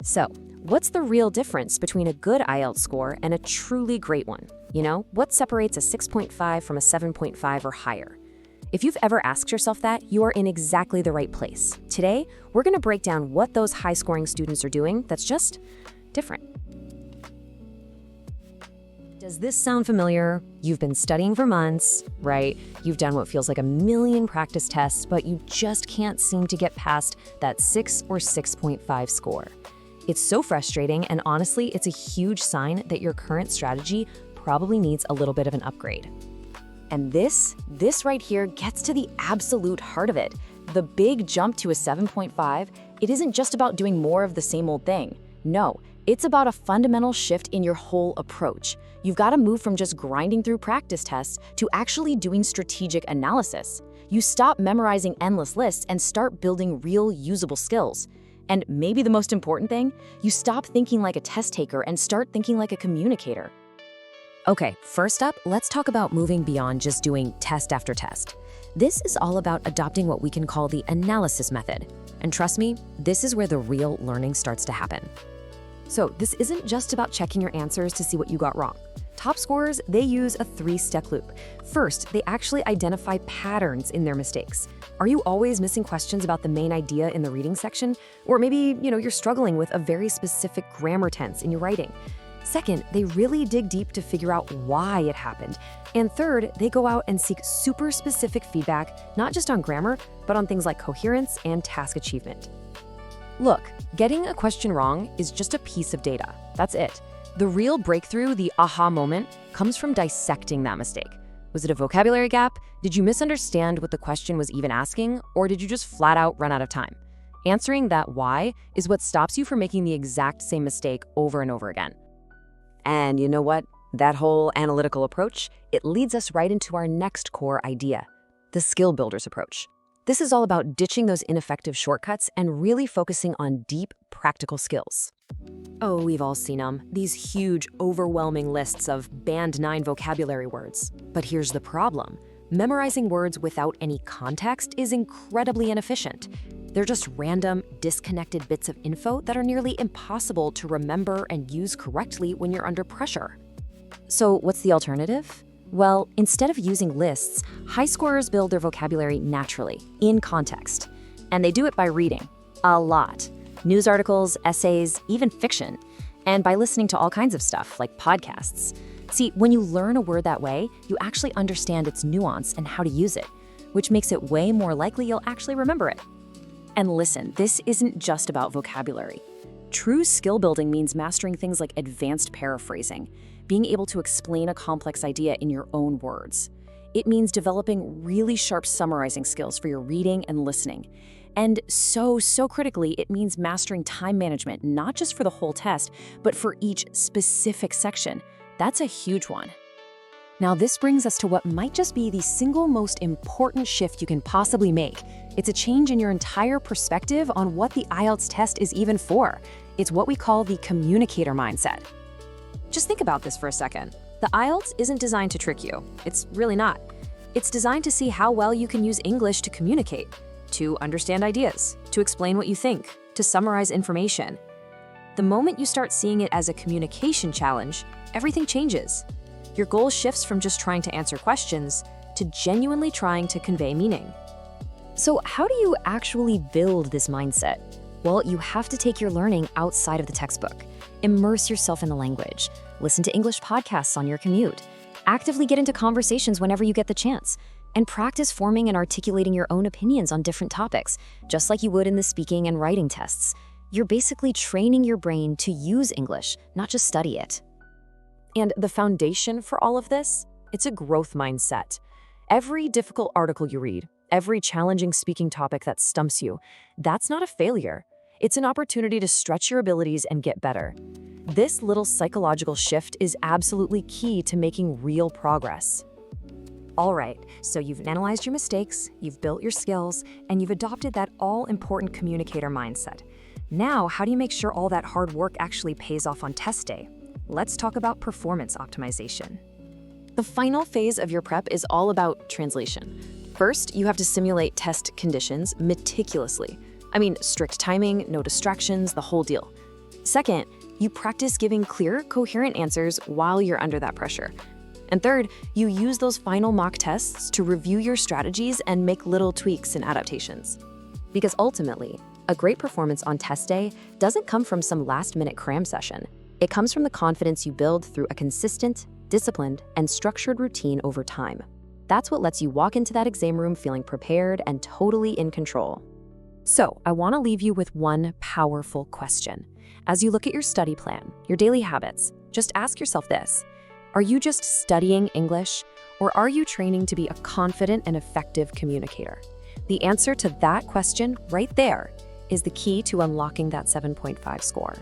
So, what's the real difference between a good IELTS score and a truly great one? You know, what separates a 6.5 from a 7.5 or higher? If you've ever asked yourself that, you are in exactly the right place. Today, we're going to break down what those high-scoring students are doing that's just different. Does this sound familiar? You've been studying for months, right? You've done what feels like a million practice tests, but you just can't seem to get past that 6 or 6.5 score. It's so frustrating, and honestly, it's a huge sign that your current strategy probably needs a little bit of an upgrade. And this right here gets to the absolute heart of it. The big jump to a 7.5, it isn't just about doing more of the same old thing. No, it's about a fundamental shift in your whole approach. You've got to move from just grinding through practice tests to actually doing strategic analysis. You stop memorizing endless lists and start building real usable skills. And maybe the most important thing, you stop thinking like a test taker and start thinking like a communicator. Okay, first up, let's talk about moving beyond just doing test after test. This is all about adopting what we can call the analysis method. And trust me, this is where the real learning starts to happen. So this isn't just about checking your answers to see what you got wrong. Top scorers, they use a 3-step loop. First, they actually identify patterns in their mistakes. Are you always missing questions about the main idea in the reading section? Or maybe, you're struggling with a very specific grammar tense in your writing. Second, they really dig deep to figure out why it happened. And third, they go out and seek super specific feedback, not just on grammar, but on things like coherence and task achievement. Look, getting a question wrong is just a piece of data. That's it. The real breakthrough, the aha moment, comes from dissecting that mistake. Was it a vocabulary gap? Did you misunderstand what the question was even asking? Or did you just flat out run out of time? Answering that why is what stops you from making the exact same mistake over and over again. And you know what? That whole analytical approach, it leads us right into our next core idea, the skill builders approach. This is all about ditching those ineffective shortcuts and really focusing on deep, practical skills. Oh, we've all seen them, these huge, overwhelming lists of Band 9 vocabulary words. But here's the problem. Memorizing words without any context is incredibly inefficient. They're just random, disconnected bits of info that are nearly impossible to remember and use correctly when you're under pressure. So what's the alternative? Well, instead of using lists, high scorers build their vocabulary naturally, in context. And they do it by reading. A lot. News articles, essays, even fiction. And by listening to all kinds of stuff, like podcasts. See, when you learn a word that way, you actually understand its nuance and how to use it, which makes it way more likely you'll actually remember it. And listen, this isn't just about vocabulary. True skill building means mastering things like advanced paraphrasing, being able to explain a complex idea in your own words. It means developing really sharp summarizing skills for your reading and listening. And so critically, it means mastering time management, not just for the whole test, but for each specific section. That's a huge one. Now, this brings us to what might just be the single most important shift you can possibly make. It's a change in your entire perspective on what the IELTS test is even for. It's what we call the communicator mindset. Just think about this for a second. The IELTS isn't designed to trick you. It's really not. It's designed to see how well you can use English to communicate, to understand ideas, to explain what you think, to summarize information. The moment you start seeing it as a communication challenge, everything changes. Your goal shifts from just trying to answer questions to genuinely trying to convey meaning. So how do you actually build this mindset? Well, you have to take your learning outside of the textbook. Immerse yourself in the language. Listen to English podcasts on your commute. Actively get into conversations whenever you get the chance. And practice forming and articulating your own opinions on different topics, just like you would in the speaking and writing tests. You're basically training your brain to use English, not just study it. And the foundation for all of this? It's a growth mindset. Every difficult article you read, every challenging speaking topic that stumps you, that's not a failure. It's an opportunity to stretch your abilities and get better. This little psychological shift is absolutely key to making real progress. All right, so you've analyzed your mistakes, you've built your skills, and you've adopted that all-important communicator mindset. Now, how do you make sure all that hard work actually pays off on test day? Let's talk about performance optimization. The final phase of your prep is all about translation. First, you have to simulate test conditions meticulously. I mean, strict timing, no distractions, the whole deal. Second, you practice giving clear, coherent answers while you're under that pressure. And third, you use those final mock tests to review your strategies and make little tweaks and adaptations. Because ultimately, a great performance on test day doesn't come from some last-minute cram session. It comes from the confidence you build through a consistent, disciplined, and structured routine over time. That's what lets you walk into that exam room feeling prepared and totally in control. So, I want to leave you with one powerful question. As you look at your study plan, your daily habits, just ask yourself this: are you just studying English, or are you training to be a confident and effective communicator? The answer to that question right there is the key to unlocking that 7.5 score.